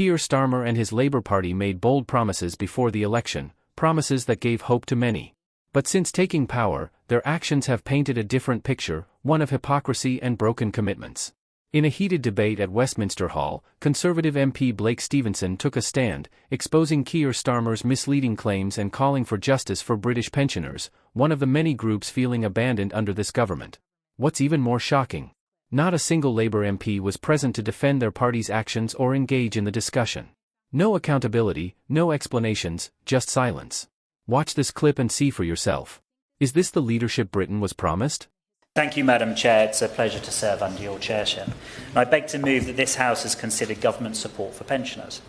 Keir Starmer and his Labour Party made bold promises before the election, promises that gave hope to many. But since taking power, their actions have painted a different picture, one of hypocrisy and broken commitments. In a heated debate at Westminster Hall, Conservative MP Blake Stevenson took a stand, exposing Keir Starmer's misleading claims and calling for justice for British pensioners, one of the many groups feeling abandoned under this government. What's even more shocking? Not a single Labour MP was present to defend their party's actions or engage in the discussion. No accountability, no explanations, just silence. Watch this clip and see for yourself. Is this the leadership Britain was promised? Thank you, Madam Chair. It's a pleasure to serve under your chairship. And I beg to move that this House has considered government support for pensioners.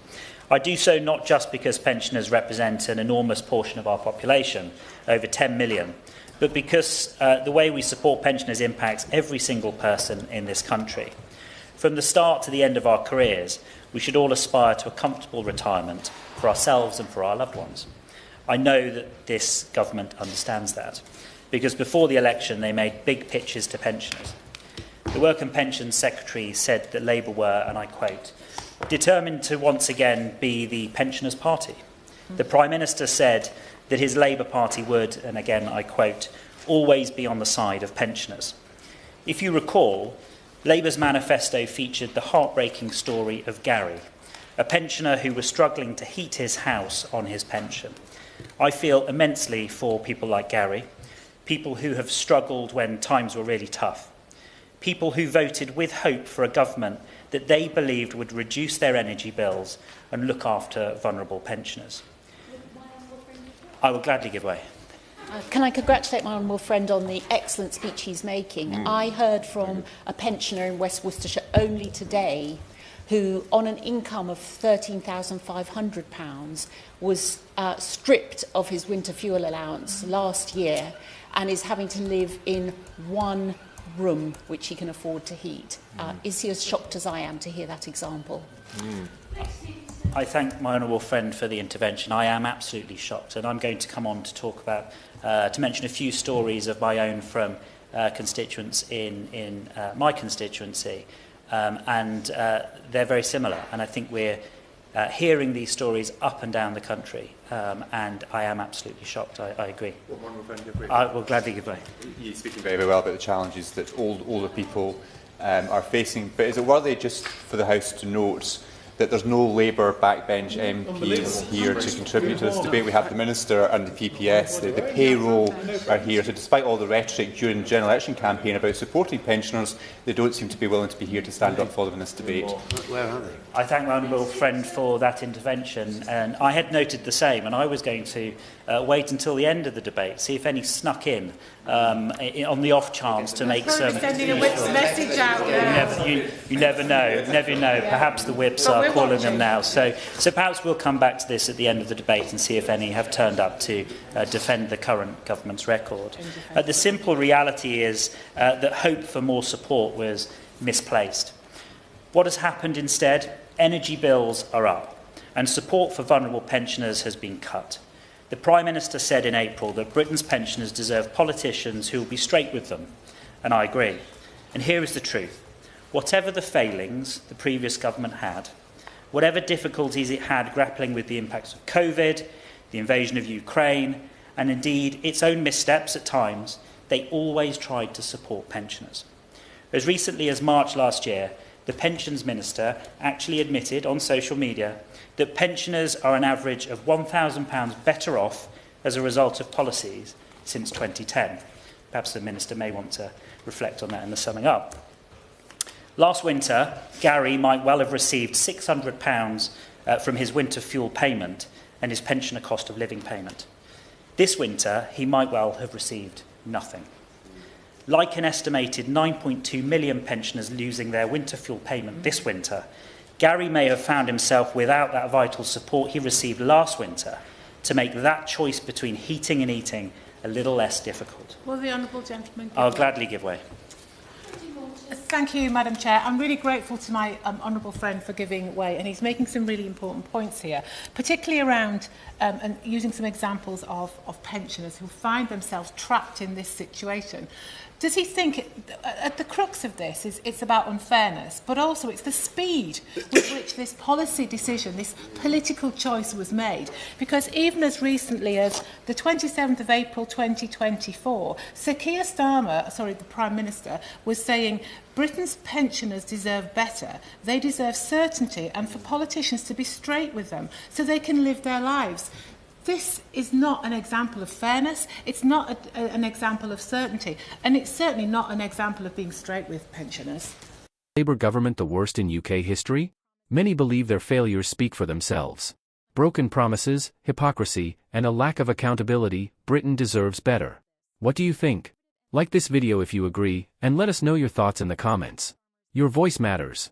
I do so not just because pensioners represent an enormous portion of our population, over 10 million, but because the way we support pensioners impacts every single person in this country. From the start to the end of our careers, we should all aspire to a comfortable retirement for ourselves and for our loved ones. I know that this government understands that, because before the election they made big pitches to pensioners. The Work and Pensions Secretary said that Labour were, and I quote, determined to once again be the pensioners' party. The Prime Minister said that his Labour Party would, and again I quote, always be on the side of pensioners. If you recall, Labour's manifesto featured the heartbreaking story of Gary, a pensioner who was struggling to heat his house on his pension. I feel immensely for people like Gary, people who have struggled when times were really tough, people who voted with hope for a government that they believed would reduce their energy bills and look after vulnerable pensioners. I will gladly give way. Can I congratulate my honourable friend on the excellent speech he's making? I heard from a pensioner in West Worcestershire only today who, on an income of £13,500, was stripped of his winter fuel allowance last year and is having to live in one room which he can afford to heat. Is he as shocked as I am to hear that example? I thank my honourable friend for the intervention. I am absolutely shocked, and I'm going to come on to talk about, to mention a few stories of my own from constituents in my constituency, and they're very similar. And I think we're hearing these stories up and down the country, and I am absolutely shocked. I agree. I will gladly give way. You're speaking very, very well about the challenges that older people are facing, but is it worthy just for the House to note that there's no Labour backbench MPs here to contribute to this debate? We have the Minister and the PPS, the payroll are here, so despite all the rhetoric during the general election campaign about supporting pensioners, they don't seem to be willing to be here to stand up for them in this debate. Where are they? I thank my honourable friend for that intervention, and I had noted the same, and I was going to wait until the end of the debate, see if any snuck in on the off chance to make some... Sending a whip's message out. You never know. Perhaps the whips are calling them now. So perhaps we'll come back to this at the end of the debate and see if any have turned up to defend the current government's record. The simple reality is that hope for more support was misplaced. What has happened instead? Energy bills are up, and support for vulnerable pensioners has been cut. The Prime Minister said in April that Britain's pensioners deserve politicians who will be straight with them, and I agree. And here is the truth. Whatever the failings the previous government had, whatever difficulties it had grappling with the impacts of COVID, the invasion of Ukraine, and indeed its own missteps at times, they always tried to support pensioners. As recently as March last year, the Pensions Minister actually admitted on social media that pensioners are an average of £1,000 better off as a result of policies since 2010. Perhaps the Minister may want to reflect on that in the summing up. Last winter, Gary might well have received £600 from his winter fuel payment and his pensioner cost of living payment. This winter, he might well have received nothing. Like an estimated 9.2 million pensioners losing their winter fuel payment this winter, Gary may have found himself without that vital support he received last winter to make that choice between heating and eating a little less difficult. Will the honourable gentleman I'll gladly give way. Thank you, Madam Chair. I'm really grateful to my honourable friend for giving way, and he's making some really important points here, particularly around and using some examples of pensioners who find themselves trapped in this situation. Does he think, at the crux of this, it's about unfairness, but also it's the speed with which this policy decision, this political choice was made? Because even as recently as the 27th of April 2024, Sir Keir Starmer, the Prime Minister, was saying Britain's pensioners deserve better. They deserve certainty, and for politicians to be straight with them so they can live their lives. This is not an example of fairness, it's not an example of certainty, and it's certainly not an example of being straight with pensioners. Labour government the worst in UK history? Many believe their failures speak for themselves. Broken promises, hypocrisy, and a lack of accountability. Britain deserves better. What do you think? Like this video if you agree, and let us know your thoughts in the comments. Your voice matters.